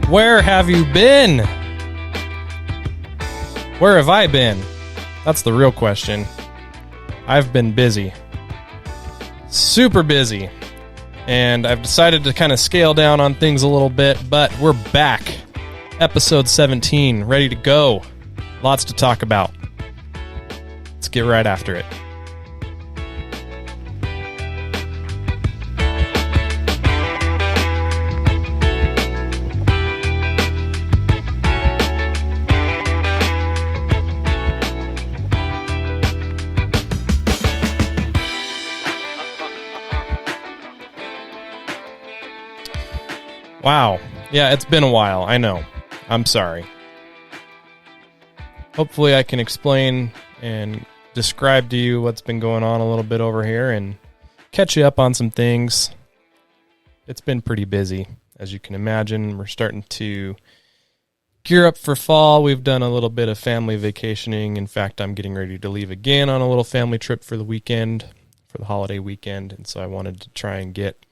Where have you been? Where have I been? That's the real question. I've been busy. Super busy. And I've decided to kind of scale down on things a little bit, but we're back. Episode 17, ready to go. Lots to talk about. Let's get right after it. Wow. Yeah, it's been a while. I know. I'm sorry. Hopefully I can explain and describe to you what's been going on a little bit over here and catch you up on some things. It's been pretty busy, as you can imagine. We're starting to gear up for fall. We've done a little bit of family vacationing. In fact, I'm getting ready to leave again on a little family trip for the weekend, for the holiday weekend. And so I wanted to try and get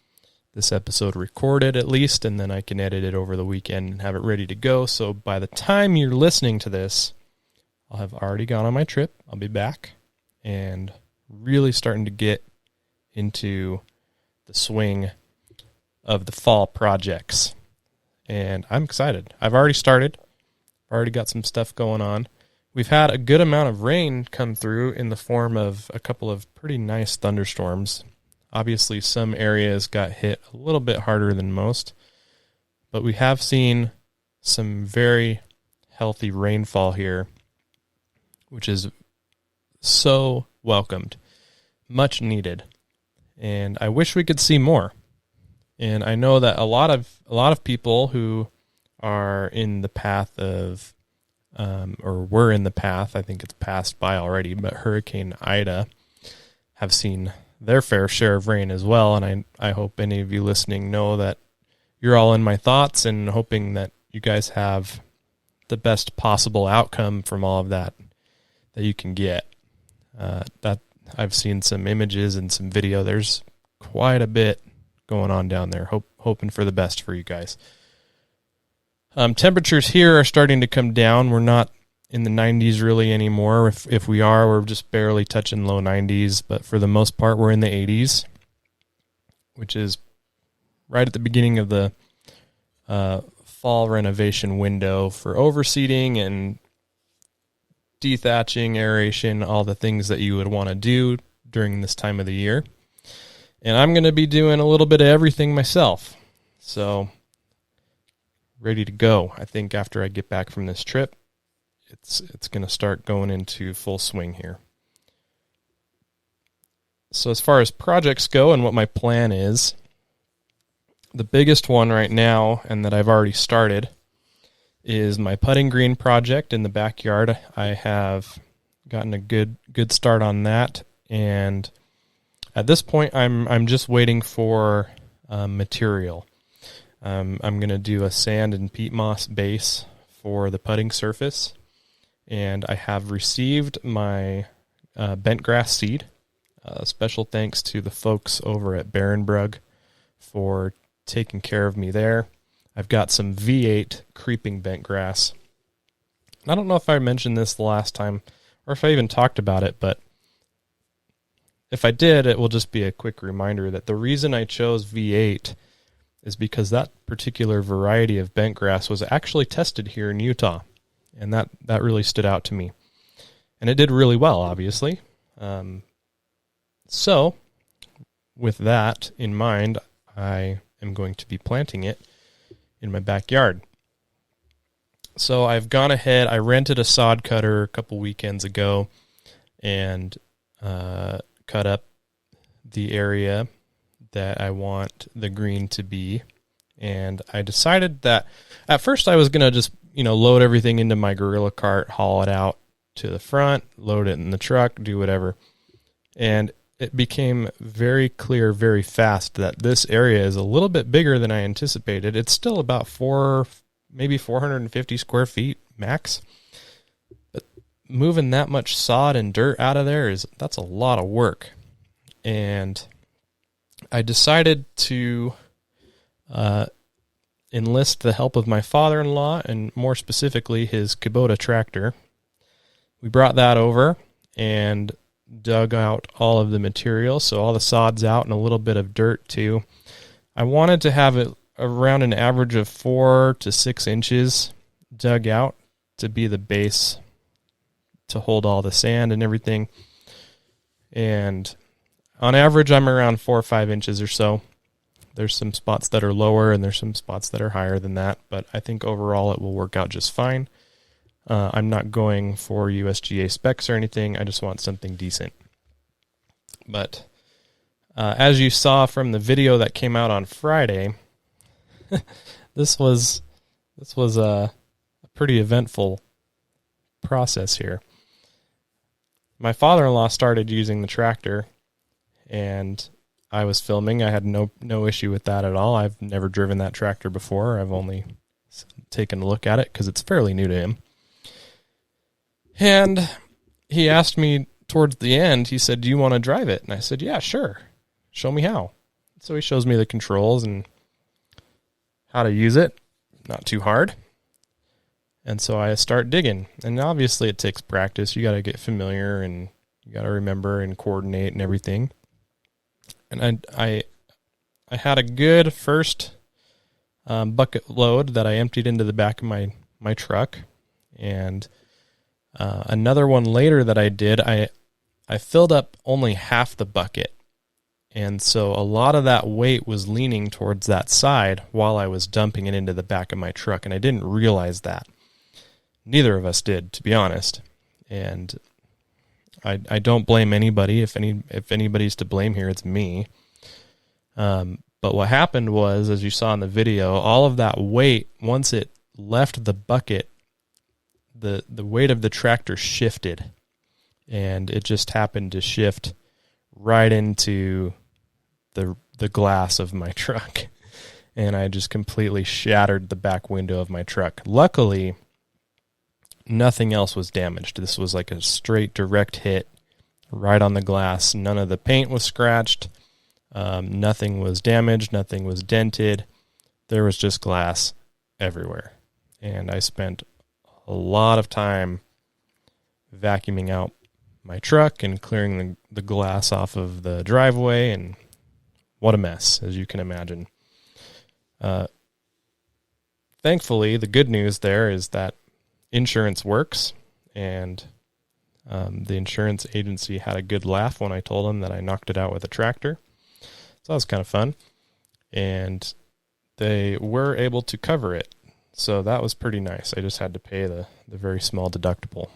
this episode recorded at least, and then I can edit it over the weekend and have it ready to go. So by the time you're listening to this, I'll have already gone on my trip. I'll be back and really starting to get into the swing of the fall projects. And I'm excited. I've already started. Already got some stuff going on. We've had a good amount of rain come through in the form of a couple of pretty nice thunderstorms. Obviously, some areas got hit a little bit harder than most, but we have seen some very healthy rainfall here, which is so welcomed, much needed, and I wish we could see more. And I know that a lot of people who are in the path of, or were in the path, I think it's passed by already, but Hurricane Ida, have seen their fair share of rain as well, and I hope any of you listening know that you're all in my thoughts and hoping that you guys have the best possible outcome from all of that you can get. That I've seen some images and some video. There's quite a bit going on down there. Hoping for the best for you guys. Temperatures here are starting to come down. We're not in the 90s really anymore. If we are, we're just barely touching low 90s, but for the most part we're in the 80s, which is right at the beginning of the fall renovation window for overseeding and dethatching, aeration, all the things that you would want to do during this time of the year. And I'm going to be doing a little bit of everything myself. So ready to go. I think after I get back from this trip, it's going to start going into full swing here. So as far as projects go and what my plan is, the biggest one right now, and that I've already started, is my putting green project in the backyard. I have gotten a good start on that, and at this point I'm just waiting for material. I'm going to do a sand and peat moss base for the putting surface. And I have received my bent grass seed. Special thanks to the folks over at Barenbrug for taking care of me there. I've got some V8 creeping bent grass. And I don't know if I mentioned this the last time or if I even talked about it, but if I did, it will just be a quick reminder that the reason I chose V8 is because that particular variety of bent grass was actually tested here in Utah. And that really stood out to me. And it did really well, obviously. So, with that in mind, I am going to be planting it in my backyard. So I've gone ahead, I rented a sod cutter a couple weekends ago and cut up the area that I want the green to be. And I decided that at first I was going to just load everything into my Gorilla cart, haul it out to the front, load it in the truck, do whatever. And it became very clear very fast that this area is a little bit bigger than I anticipated. It's still about maybe 450 square feet max. But moving that much sod and dirt out of there that's a lot of work. And I decided to enlist the help of my father-in-law, and more specifically his Kubota tractor. We brought that over and dug out all of the material, so all the sod's out and a little bit of dirt too. I wanted to have it around an average of 4 to 6 inches dug out to be the base to hold all the sand and everything. And on average, I'm around 4 or 5 inches or so. There's some spots that are lower and there's some spots that are higher than that, but I think overall it will work out just fine. I'm not going for USGA specs or anything. I just want something decent. But as you saw from the video that came out on Friday, this was a pretty eventful process here. My father-in-law started using the tractor, and I was filming. I had no issue with that at all. I've never driven that tractor before. I've only taken a look at it because it's fairly new to him. And he asked me towards the end, he said, "Do you want to drive it?" And I said, "Yeah, sure. Show me how." So he shows me the controls and how to use it. Not too hard. And so I start digging. And obviously it takes practice. You got to get familiar and you got to remember and coordinate and everything. And I had a good first bucket load that I emptied into the back of my truck. And another one later that I did, I filled up only half the bucket. And so a lot of that weight was leaning towards that side while I was dumping it into the back of my truck. And I didn't realize that. Neither of us did, to be honest. And I don't blame anybody. If anybody's to blame here, it's me. But what happened was, as you saw in the video, all of that weight, once it left the bucket, the weight of the tractor shifted. And it just happened to shift right into the glass of my truck. And I just completely shattered the back window of my truck. Luckily, nothing else was damaged. This was like a straight direct hit right on the glass. None of the paint was scratched. Nothing was damaged. Nothing was dented. There was just glass everywhere. And I spent a lot of time vacuuming out my truck and clearing the glass off of the driveway, and what a mess, as you can imagine. Thankfully, the good news there is that insurance works, and the insurance agency had a good laugh when I told them that I knocked it out with a tractor. So that was kind of fun. And they were able to cover it. So that was pretty nice. I just had to pay the very small deductible.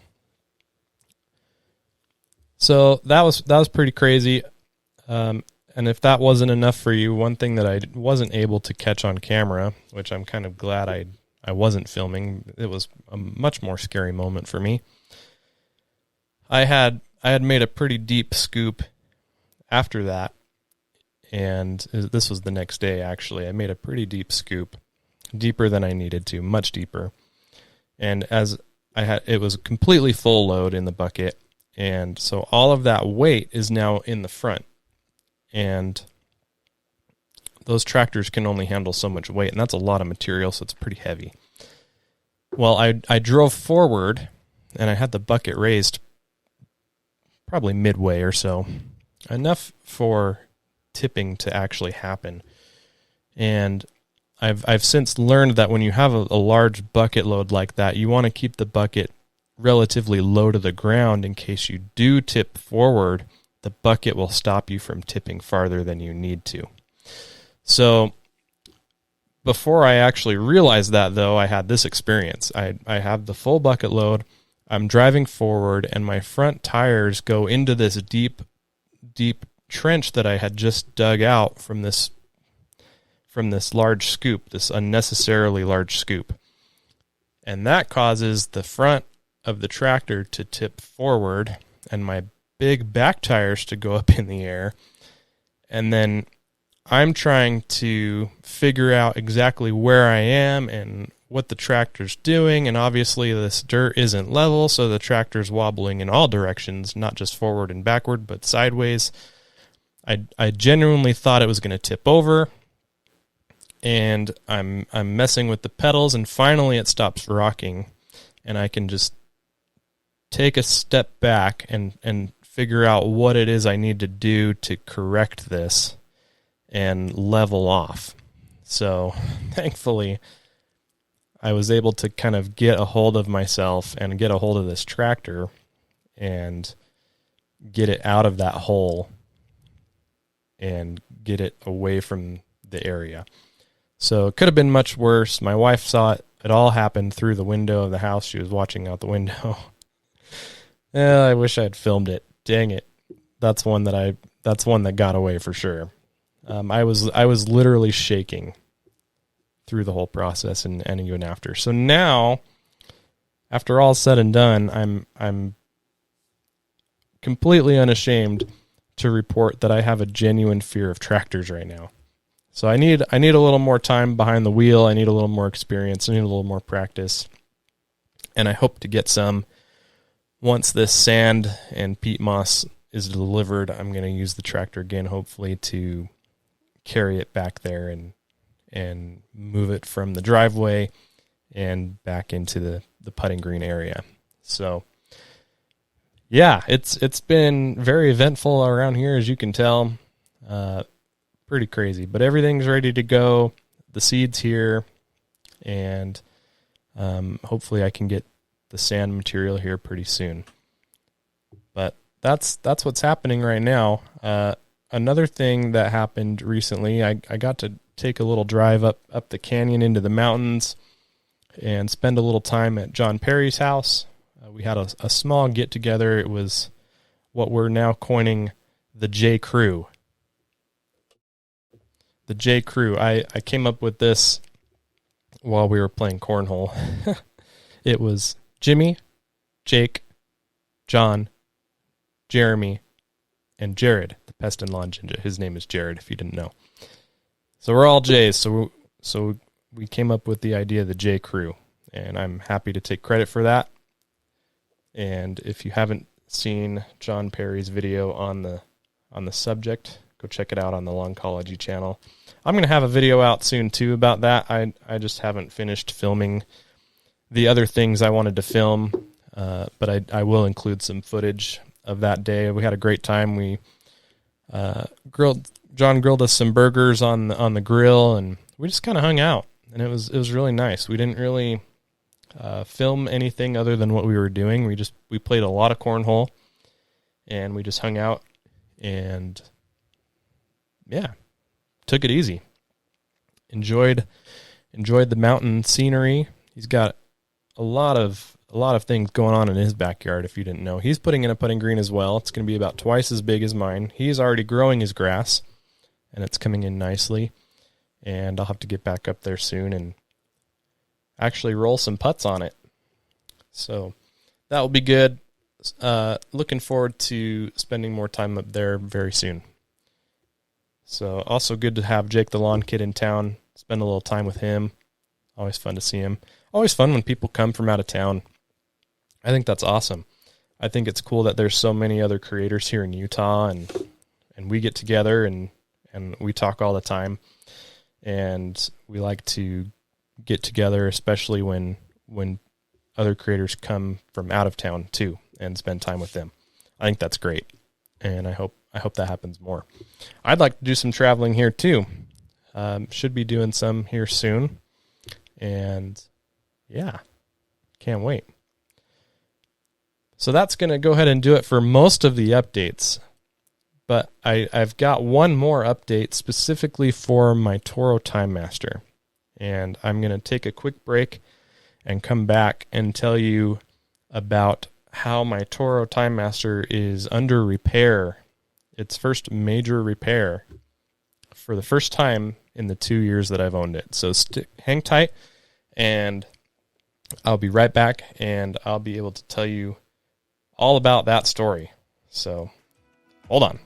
So that was pretty crazy. And if that wasn't enough for you, one thing that I wasn't able to catch on camera, which I'm kind of glad I wasn't filming, it was a much more scary moment for me. I had made a pretty deep scoop after that, and this was the next day actually. I made a pretty deep scoop, deeper than I needed to, much deeper. And as it was completely full load in the bucket, and so all of that weight is now in the front. And those tractors can only handle so much weight, and that's a lot of material, so it's pretty heavy. Well, I drove forward, and I had the bucket raised probably midway or so, enough for tipping to actually happen. And I've since learned that when you have a large bucket load like that, you want to keep the bucket relatively low to the ground in case you do tip forward. The bucket will stop you from tipping farther than you need to. So before I actually realized that, though, I had this experience. I have the full bucket load. I'm driving forward, and my front tires go into this deep, deep trench that I had just dug out from this large scoop, this unnecessarily large scoop. And that causes the front of the tractor to tip forward, and my big back tires to go up in the air. And then I'm trying to figure out exactly where I am and what the tractor's doing. And obviously this dirt isn't level, so the tractor's wobbling in all directions, not just forward and backward, but sideways. I genuinely thought it was going to tip over. and I'm messing with the pedals, and finally it stops rocking, and I can just take a step back and figure out what it is I need to do to correct this and level off. So thankfully, I was able to kind of get a hold of myself and get a hold of this tractor and get it out of that hole and get it away from the area. So it could have been much worse. My wife saw it. It all happened through the window of the house. She was watching out the window. I wish I had filmed it. Dang it. That's one that got away for sure. I was literally shaking through the whole process and even after. So now, after all said and done, I'm completely unashamed to report that I have a genuine fear of tractors right now. So I need a little more time behind the wheel. I need a little more experience. I need a little more practice. And I hope to get some once this sand and peat moss is delivered. I'm going to use the tractor again, hopefully, to carry it back there and move it from the driveway and back into the putting green area. So yeah, it's been very eventful around here, as you can tell. Pretty crazy, but everything's ready to go. The seed's here, and hopefully I can get the sand material here pretty soon. But that's what's happening right now. Another thing that happened recently, I got to take a little drive up the canyon into the mountains and spend a little time at John Perry's house. We had a small get-together. It was what we're now coining the J Crew. The J Crew. I came up with this while we were playing cornhole. It was Jimmy, Jake, John, Jeremy, and Jared, the Pest and Lawn Ninja. His name is Jared, if you didn't know. So we're all J's. So we came up with the idea of the J Crew, and I'm happy to take credit for that. And if you haven't seen John Perry's video on the subject, go check it out on the Lawncology channel. I'm going to have a video out soon too about that. I just haven't finished filming the other things I wanted to film, but I will include some footage of that day. We had a great time. We John grilled us some burgers on the grill, and we just kind of hung out, and it was really nice. We didn't really film anything other than what we were doing. We played a lot of cornhole, and we just hung out and took it easy. Enjoyed the mountain scenery. He's got a lot of things going on in his backyard, if you didn't know. He's putting in a putting green as well. It's going to be about twice as big as mine. He's already growing his grass, and it's coming in nicely. And I'll have to get back up there soon and actually roll some putts on it. So that will be good. Looking forward to spending more time up there very soon. So also good to have Jake the Lawn Kid in town, spend a little time with him. Always fun to see him. Always fun when people come from out of town. I think that's awesome. I think it's cool that there's so many other creators here in Utah, and we get together and we talk all the time. And we like to get together, especially when other creators come from out of town too, and spend time with them. I think that's great, and I hope that happens more. I'd like to do some traveling here too. Should be doing some here soon, and can't wait. So that's going to go ahead and do it for most of the updates. But I've got one more update specifically for my Toro Time Master. And I'm going to take a quick break and come back and tell you about how my Toro Time Master is under repair. Its first major repair for the first time in the 2 years that I've owned it. So hang tight, and I'll be right back, and I'll be able to tell you all about that story. So hold on.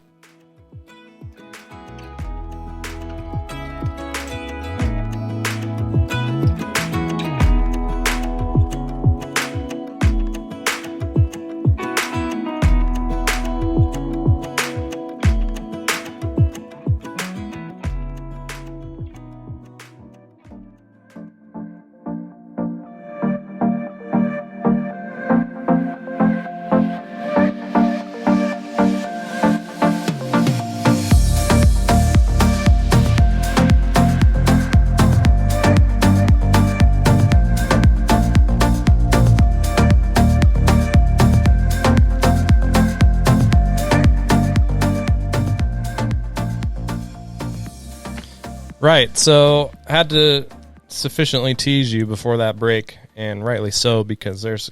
Right, so I had to sufficiently tease you before that break, and rightly so, because there's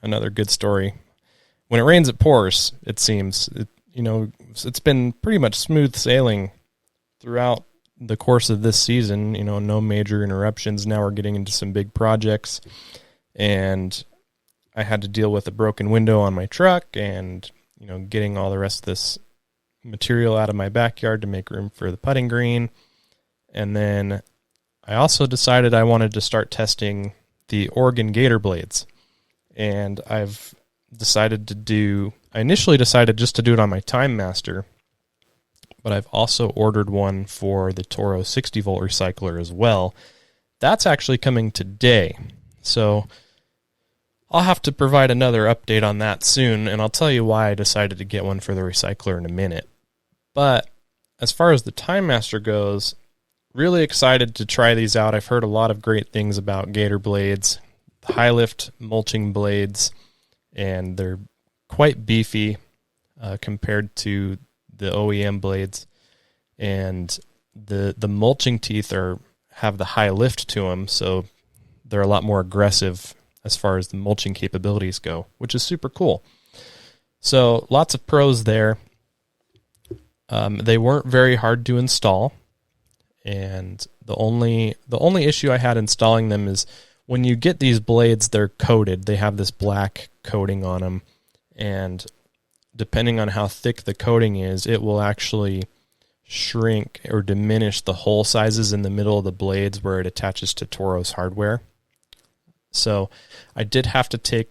another good story. When it rains, it pours, it seems. It's been pretty much smooth sailing throughout the course of this season, no major interruptions. Now we're getting into some big projects, and I had to deal with a broken window on my truck and, getting all the rest of this material out of my backyard to make room for the putting green. And then I also decided I wanted to start testing the Oregon Gator blades. And I've decided I initially decided just to do it on my Time Master, but I've also ordered one for the Toro 60-volt recycler as well. That's actually coming today. So I'll have to provide another update on that soon, and I'll tell you why I decided to get one for the recycler in a minute. But as far as the Time Master goes, really excited to try these out. I've heard a lot of great things about Gator blades, high lift mulching blades, and they're quite beefy compared to the OEM blades. And the mulching teeth have the high lift to them, so they're a lot more aggressive as far as the mulching capabilities go, which is super cool. So lots of pros there. They weren't very hard to install, and the only issue I had installing them is when you get these blades, they're coated. They have this black coating on them, and depending on how thick the coating is, it will actually shrink or diminish the hole sizes in the middle of the blades where it attaches to Toro's hardware. So I did have to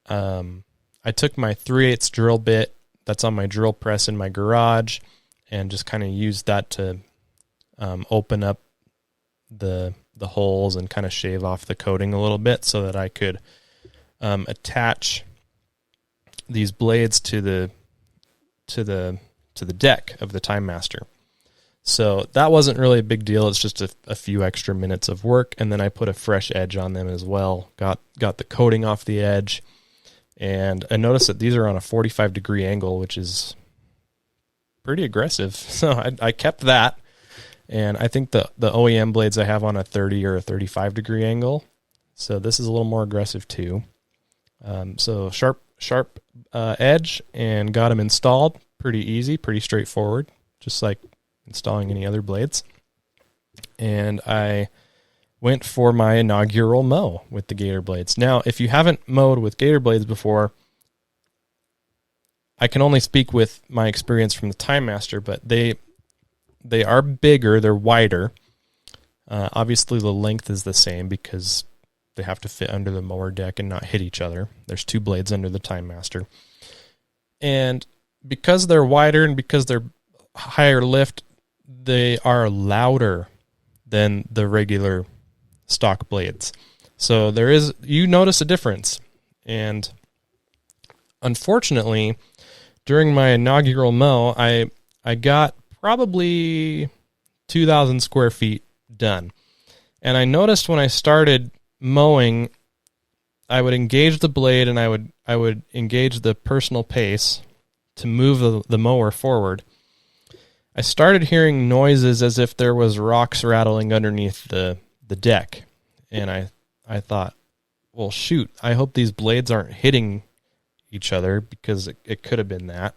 I took my 3/8 drill bit that's on my drill press in my garage and just kind of used that to open up the holes and kind of shave off the coating a little bit so that I could attach these blades to the deck of the Time Master. So that wasn't really a big deal. It's just a few extra minutes of work, and then I put a fresh edge on them as well. Got the coating off the edge, and I noticed that these are on a 45-degree angle, which is pretty aggressive. So I kept that, and I think the OEM blades I have on a 30 or a 35-degree angle. So this is a little more aggressive too. So sharp edge, and got them installed. Pretty easy, pretty straightforward, just like installing any other blades. And I went for my inaugural mow with the Gator blades. Now, if you haven't mowed with Gator blades before, I can only speak with my experience from the Time Master, but they are bigger, they're wider. Obviously, the length is the same because they have to fit under the mower deck and not hit each other. There's 2 blades under the Time Master. And because they're wider and because they're higher lift, they are louder than the regular stock blades. So you notice a difference. And unfortunately, during my inaugural mow, I got probably 2,000 square feet done. And I noticed when I started mowing, I would engage the blade and I would engage the personal pace to move the mower forward. I started hearing noises as if there was rocks rattling underneath the deck. And I thought, well, shoot, I hope these blades aren't hitting each other, because it could have been that.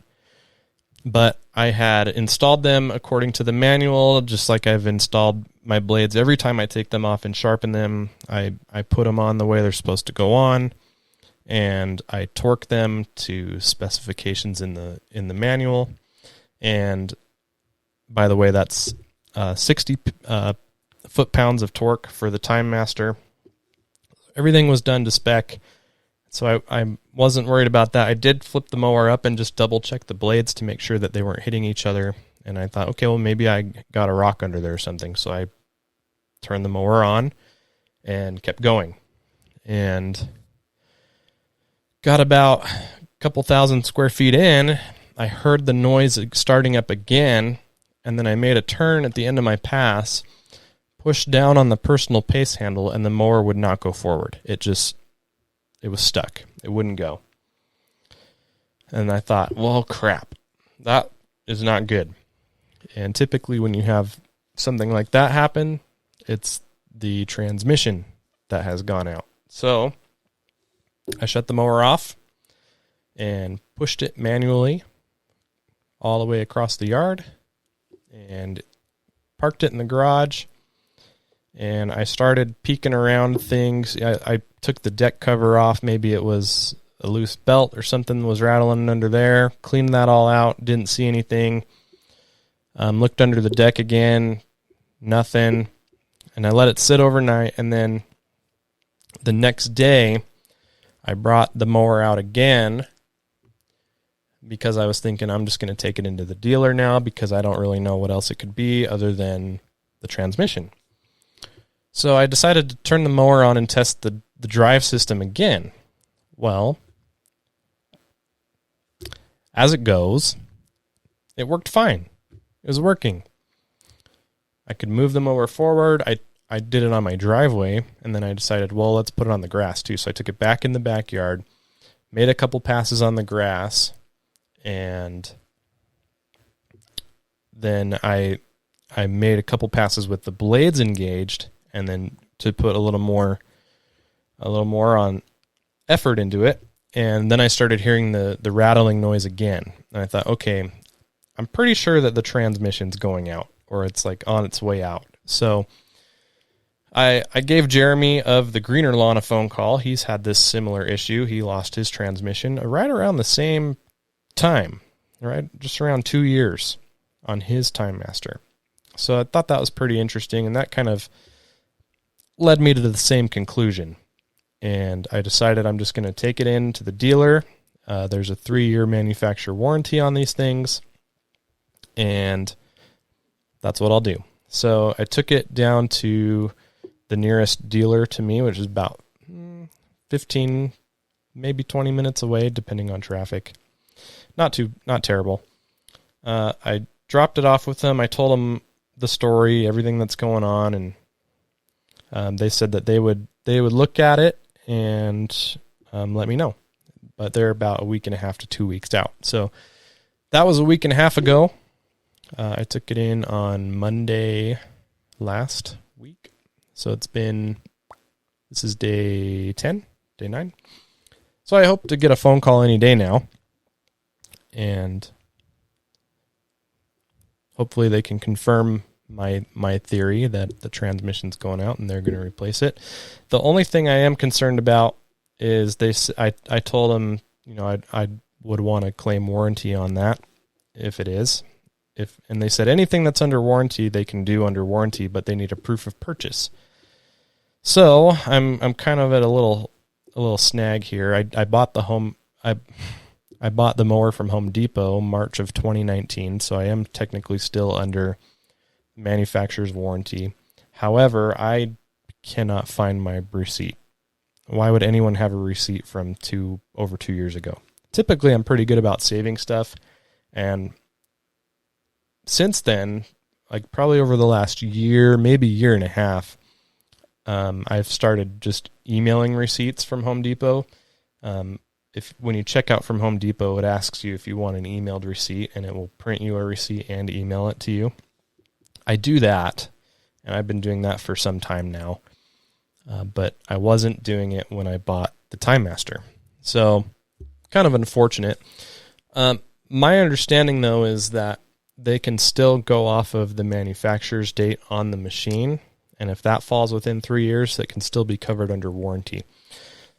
But I had installed them according to the manual, just like I've installed my blades. Every time I take them off and sharpen them, I put them on the way they're supposed to go on, and I torque them to specifications in the manual. And by the way, that's 60 foot-pounds of torque for the Time Master. Everything was done to spec, so I wasn't worried about that. I did flip the mower up and just double-check the blades to make sure that they weren't hitting each other. And I thought, okay, well, maybe I got a rock under there or something. So I turned the mower on and kept going. And got about a couple thousand square feet in, I heard the noise starting up again, and then I made a turn at the end of my pass, pushed down on the personal pace handle, and the mower would not go forward. It was stuck. It wouldn't go. And I thought, well, crap, that is not good. And typically when you have something like that happen, it's the transmission that has gone out. So I shut the mower off and pushed it manually all the way across the yard and parked it in the garage. And I started peeking around things. I took the deck cover off. Maybe it was a loose belt or something was rattling under there. Cleaned that all out. Didn't see anything. Looked under the deck again. Nothing. And I let it sit overnight. And then the next day, I brought the mower out again because I was thinking I'm just going to take it into the dealer now because I don't really know what else it could be other than the transmission. So I decided to turn the mower on and test the drive system again. Well, as it goes, it worked fine. It was working. I could move the mower forward. I did it on my driveway, and then I decided, well, let's put it on the grass too. So I took it back in the backyard, made a couple passes on the grass, and then I made a couple passes with the blades engaged, and then to put a little more on effort into it. And then I started hearing the rattling noise again. And I thought, okay, I'm pretty sure that the transmission's going out, or it's like on its way out. So I gave Jeremy of the Greener Lawn a phone call. He's had this similar issue. He lost his transmission right around the same time, right? Just around 2 years on his Time Master. So I thought that was pretty interesting, and that kind of led me to the same conclusion. And I decided I'm just going to take it in to the dealer. There's a 3-year manufacturer warranty on these things, and that's what I'll do. So I took it down to the nearest dealer to me, which is about 15, maybe 20 minutes away, depending on traffic. Not terrible. I dropped it off with them. I told them the story, everything that's going on, and they said that they would look at it and let me know. But they're about a week and a half to 2 weeks out. So that was a week and a half ago. I took it in on Monday last week. So this is day 10, day 9. So I hope to get a phone call any day now. And hopefully they can confirm my theory that the transmission's going out and they're going to replace it. The only thing I am concerned about is I told them, I would want to claim warranty on that if it is. And they said anything that's under warranty they can do under warranty, but they need a proof of purchase. So I'm kind of at a little snag here. I bought I bought the mower from Home Depot March of 2019, so I am technically still under manufacturer's warranty. However, I cannot find my receipt. Why would anyone have a receipt from over 2 years ago? Typically, I'm pretty good about saving stuff, and since then, like probably over the last year, maybe year and a half, I've started just emailing receipts from Home Depot. When you check out from Home Depot, it asks you if you want an emailed receipt, and it will print you a receipt and email it to you. I do that, and I've been doing that for some time now, but I wasn't doing it when I bought the Time Master. So kind of unfortunate. My understanding, though, is that they can still go off of the manufacturer's date on the machine, and if that falls within 3 years, that can still be covered under warranty.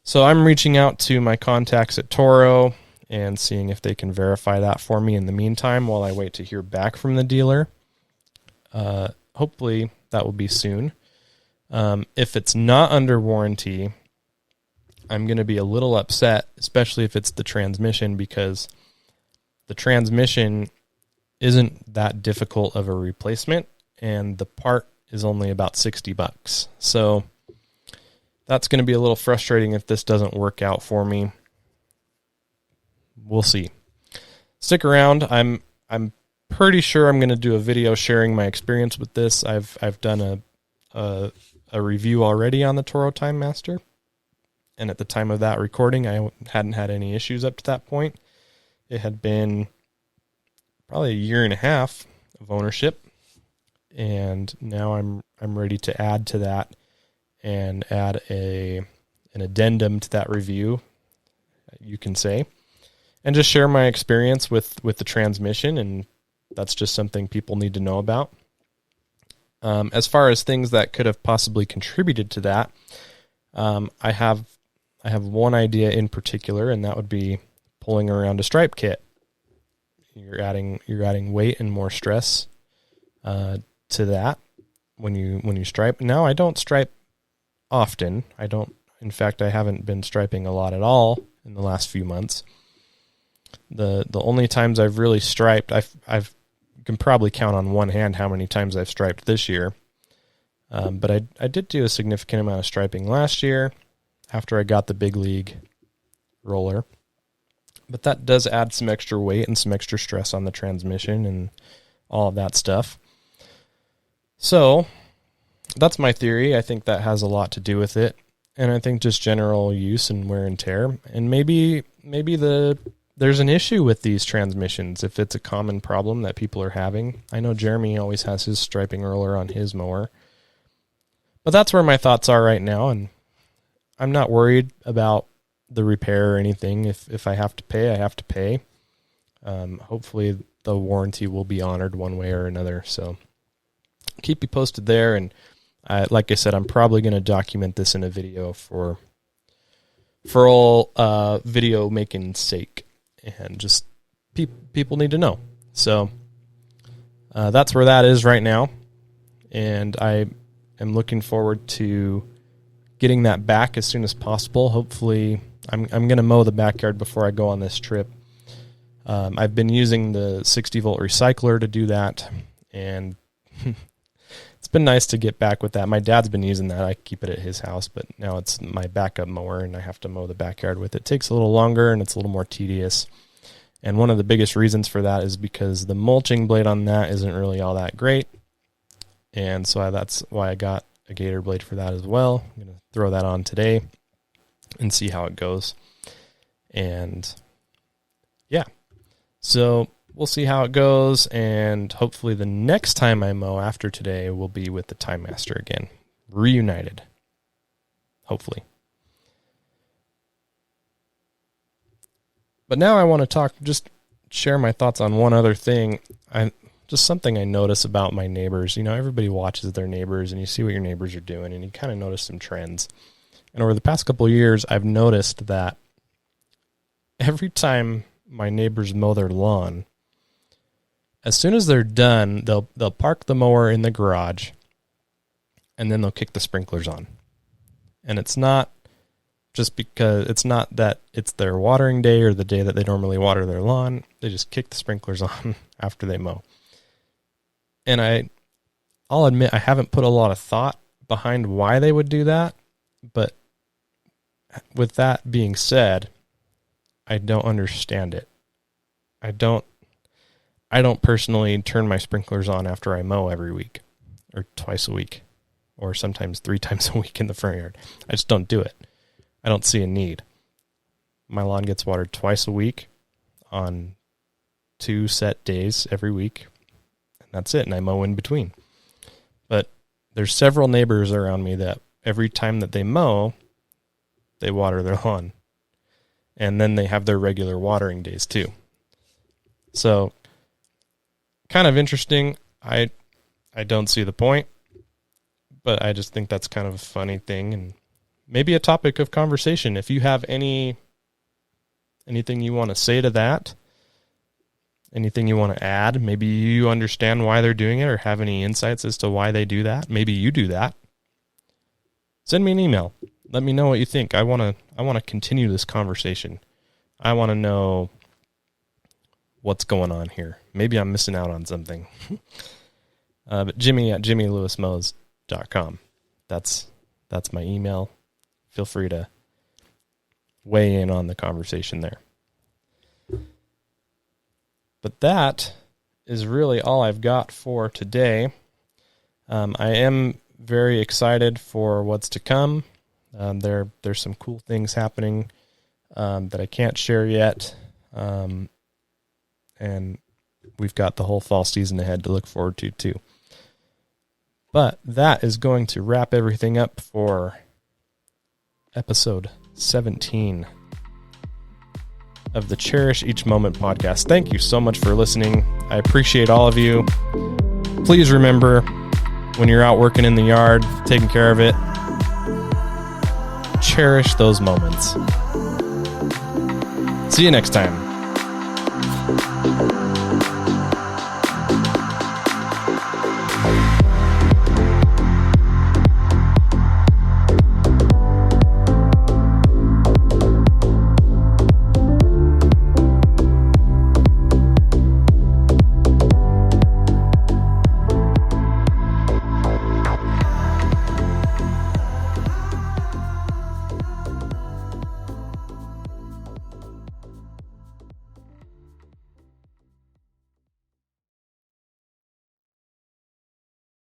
So I'm reaching out to my contacts at Toro and seeing if they can verify that for me in the meantime while I wait to hear back from the dealer. Hopefully that will be soon. If it's not under warranty, I'm going to be a little upset, especially if it's the transmission, because the transmission isn't that difficult of a replacement, and the part is only about $60. So that's going to be a little frustrating if this doesn't work out for me. We'll see. Stick around. I'm pretty sure I'm going to do a video sharing my experience with this. I've done a review already on the Toro Time Master, and at the time of that recording, I hadn't had any issues up to that point. It had been probably a year and a half of ownership, and now I'm ready to add to that and add an addendum to that review, you can say, and just share my experience with the transmission, and that's just something people need to know about. As far as things that could have possibly contributed to that, I have one idea in particular, and that would be pulling around a stripe kit. You're adding weight and more stress to that when you stripe. Now I don't stripe often. In fact, I haven't been striping a lot at all in the last few months. The only times I've really striped, I've can probably count on one hand how many times I've striped this year. But I did do a significant amount of striping last year after I got the big league roller. But that does add some extra weight and some extra stress on the transmission and all of that stuff. So that's my theory. I think that has a lot to do with it. And I think just general use and wear and tear. And maybe there's an issue with these transmissions if it's a common problem that people are having. I know Jeremy always has his striping roller on his mower. But that's where my thoughts are right now, and I'm not worried about the repair or anything. If I have to pay, I have to pay. Hopefully the warranty will be honored one way or another. So keep you posted there, and like I said, I'm probably going to document this in a video for all video making sake, and just people need to know. So that's where that is right now, and I am looking forward to getting that back as soon as possible. Hopefully, I'm going to mow the backyard before I go on this trip. I've been using the 60-volt recycler to do that, and it's been nice to get back with that. My dad's been using that. I keep it at his house, but now it's my backup mower, and I have to mow the backyard with it. It takes a little longer, and it's a little more tedious. And one of the biggest reasons for that is because the mulching blade on that isn't really all that great. And so that's why I got a Gator blade for that as well. I'm going to throw that on today and see how it goes. And yeah, so we'll see how it goes. And hopefully the next time I mow after today will be with the Time Master again. Reunited. Hopefully. But now I want to just share my thoughts on one other thing. Just something I notice about my neighbors. You know, everybody watches their neighbors, and you see what your neighbors are doing, and you kind of notice some trends. And over the past couple of years, I've noticed that every time my neighbors mow their lawn, as soon as they're done, they'll park the mower in the garage, and then they'll kick the sprinklers on. And it's not just because it's not that it's their watering day or the day that they normally water their lawn. They just kick the sprinklers on after they mow. And I'll admit I haven't put a lot of thought behind why they would do that, but with that being said, I don't understand it. I don't personally turn my sprinklers on after I mow every week or twice a week or sometimes 3 times a week in the front yard. I just don't do it. I don't see a need. My lawn gets watered twice a week on 2 set days every week. That's it, and I mow in between. But there's several neighbors around me that every time that they mow, they water their lawn. And then they have their regular watering days too. So, kind of interesting. I don't see the point, but I just think that's kind of a funny thing, and maybe a topic of conversation. If you have anything you want to say to that, anything you want to add, maybe you understand why they're doing it or have any insights as to why they do that. Maybe you do that. Send me an email. Let me know what you think. I want to continue this conversation. I want to know what's going on here. Maybe I'm missing out on something. But Jimmy at jimmylewismows.com. That's my email. Feel free to weigh in on the conversation there. But that is really all I've got for today. I am very excited for what's to come. There's some cool things happening that I can't share yet. And we've got the whole fall season ahead to look forward to too. But that is going to wrap everything up for episode 17 of the Cherish Each Moment podcast. Thank you so much for listening. I appreciate all of you. Please remember, when you're out working in the yard, taking care of it, cherish those moments. See you next time.